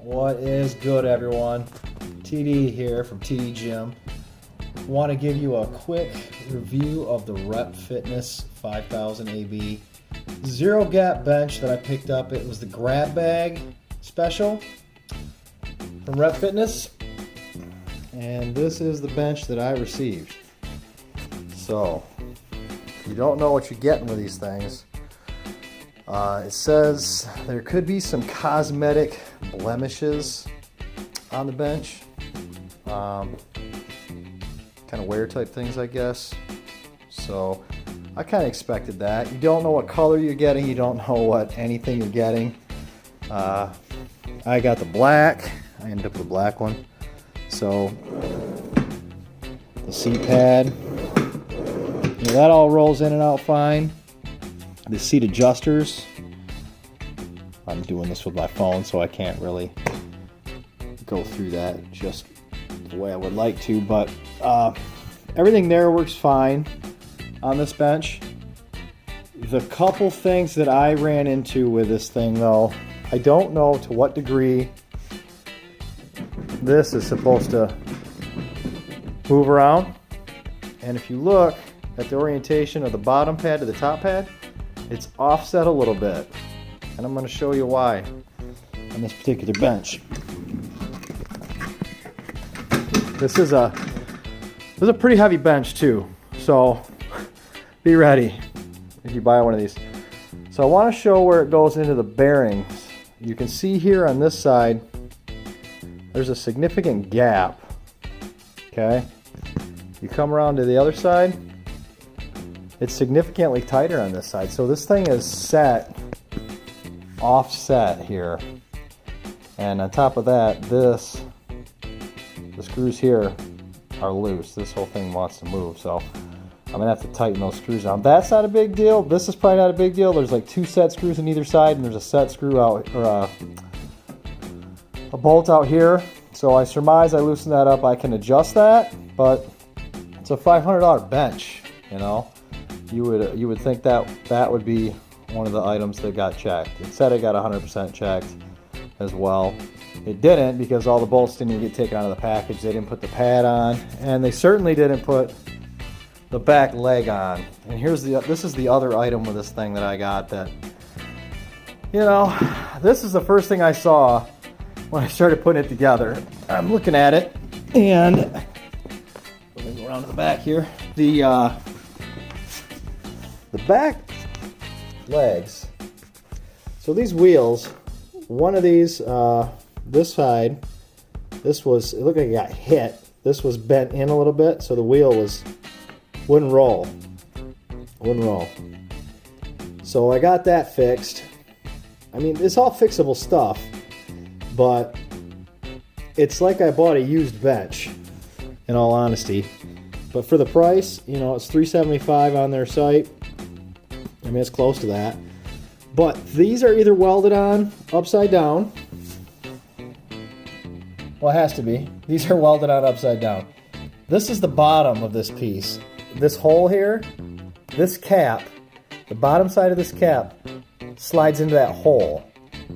What is good, everyone? TD here from TD Gym. Want to give you a quick review of the Rep Fitness 5000 AB zero gap bench that I picked up. It was the grab bag special from Rep Fitness, and this is the bench that I received. So you don't know what you're getting with these things. It says there could be some cosmetic blemishes on the bench, kind of wear type things, I guess. So I kind of expected that. You don't know what color you're getting, you don't know what anything you're getting. I got the black. I ended up with a black one. So the seat pad, that all rolls in and out fine. The seat adjusters, I'm doing this with my phone, so I can't really go through that just the way I would like to, but everything there works fine on this bench. The couple things that I ran into with this thing, though, I don't know to what degree this is supposed to move around. And if you look at the orientation of the bottom pad to the top pad, it's offset a little bit, and I'm going to show you why on this particular bench. This is a pretty heavy bench too, so be ready if you buy one of these. So I want to show where it goes into the bearings. You can see here on this side there's a significant gap. Okay, you come around to the other side, it's significantly tighter on this side. So this thing is set offset here, and on top of that, the screws here are loose. This whole thing wants to move, so I'm gonna have to tighten those screws down. That's not a big deal. This is probably not a big deal. There's like 2 set screws on either side, and there's a set screw out, or a bolt out here. So I surmise I loosen that up, I can adjust that, but it's a $500 bench, you know. You would think that that would be one of the items that got checked. It said it got 100% checked as well. It didn't, because all the bolts didn't even get taken out of the package. They didn't put the pad on, and they certainly didn't put the back leg on. And this is the other item with this thing that I got that, you know, this is the first thing I saw when I started putting it together. I'm looking at it, and let me go around to the back here. The back legs, so these wheels, one of these, this side, it looked like it got hit. This was bent in a little bit, so the wheel wouldn't roll. So I got that fixed. I mean, it's all fixable stuff, but it's like I bought a used bench, in all honesty. But for the price, you know, it's $375 on their site. I mean, it's close to that. But these are either welded on upside down. Well, it has to be. These are welded on upside down. This is the bottom of this piece. This hole here, this cap, the bottom side of this cap slides into that hole.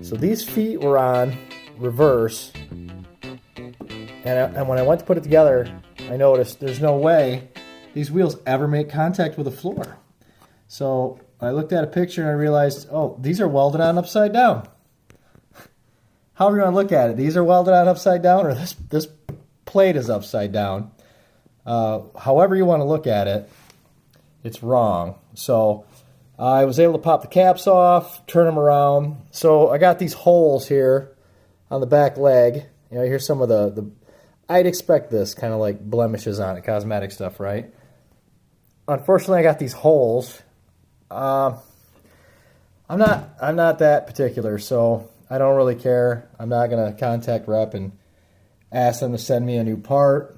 So these feet were on reverse. And when I went to put it together, I noticed there's no way these wheels ever make contact with the floor. So I looked at a picture and I realized, oh, these are welded on upside down. However you want to look at it, these are welded on upside down, or this plate is upside down. However you want to look at it, it's wrong. So I was able to pop the caps off, turn them around. So I got these holes here on the back leg. You know, here's some of the I'd expect this kind of like blemishes on it, cosmetic stuff, right? Unfortunately, I got these holes. I'm not that particular, so I don't really care. I'm not gonna contact Rep and ask them to send me a new part.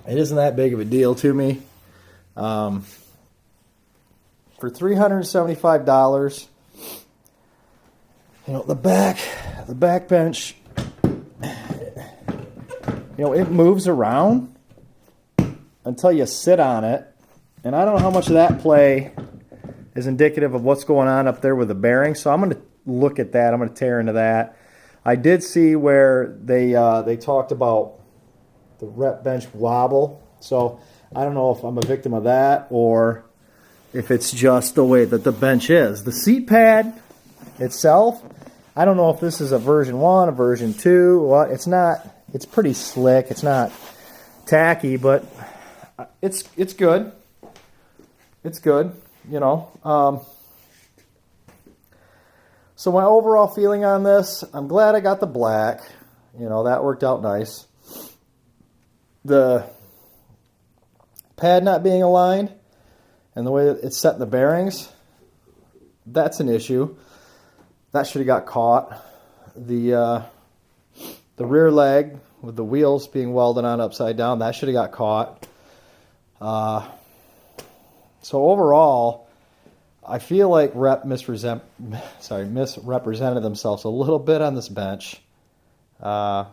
It isn't that big of a deal to me. For $375, you know, the back bench, you know, it moves around until you sit on it, and I don't know how much of that play is indicative of what's going on up there with the bearing. So I'm going to look at that. I'm going to tear into that. I did see where they talked about the rep bench wobble. So I don't know if I'm a victim of that or if it's just the way that the bench is. The seat pad itself, I don't know if this is a version 1, a version 2. Well, it's not. It's pretty slick. It's not tacky, but it's good. It's good, you know. So my overall feeling on this, I'm glad I got the black. You know, that worked out nice. The pad not being aligned and the way that it's set in the bearings, that's an issue. That should have got caught. The rear leg with the wheels being welded on upside down, that should have got caught. So overall, I feel like misrepresented themselves a little bit on this bench. That's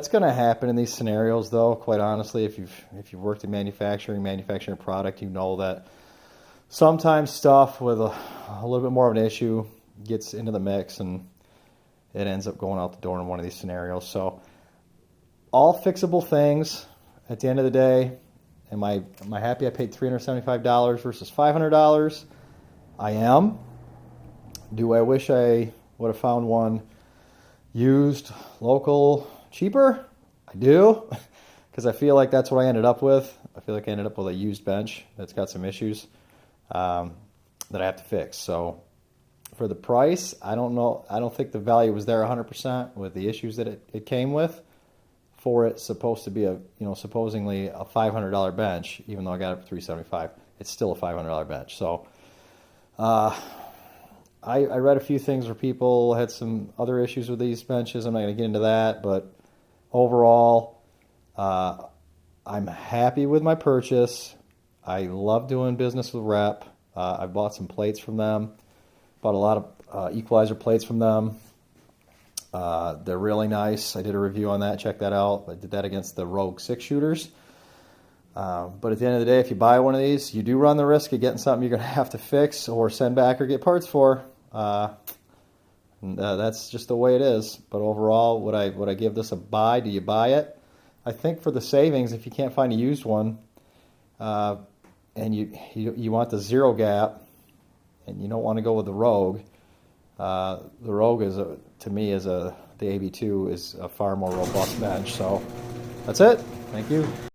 going to happen in these scenarios, though. Quite honestly, if you've worked in manufacturing a product, you know that sometimes stuff with a little bit more of an issue gets into the mix and it ends up going out the door in one of these scenarios. So, all fixable things. At the end of the day, am I happy I paid $375 versus $500? I am. Do I wish I would have found one used, local, cheaper? I do, because I feel like that's what I ended up with. I feel like I ended up with a used bench that's got some issues that I have to fix. So for the price, I don't know. I don't think the value was there 100% with the issues that it came with. For it supposed to be supposedly a $500 bench, even though I got it for $375, it's still a $500 bench. So I read a few things where people had some other issues with these benches. I'm not going to get into that, but overall, I'm happy with my purchase. I love doing business with Rep. I bought some plates from them. Bought a lot of equalizer plates from them. They're really nice. I did a review on that. Check that out. I did that against the Rogue 6 shooters. But at the end of the day, if you buy one of these, you do run the risk of getting something you're going to have to fix or send back or get parts for. That's just the way it is. But overall, would I give this a buy? Do you buy it? I think for the savings, if you can't find a used one, and you want the zero gap, and you don't want to go with the Rogue, the Rogue is to me the AB-2 is a far more robust bench. So that's it. Thank you.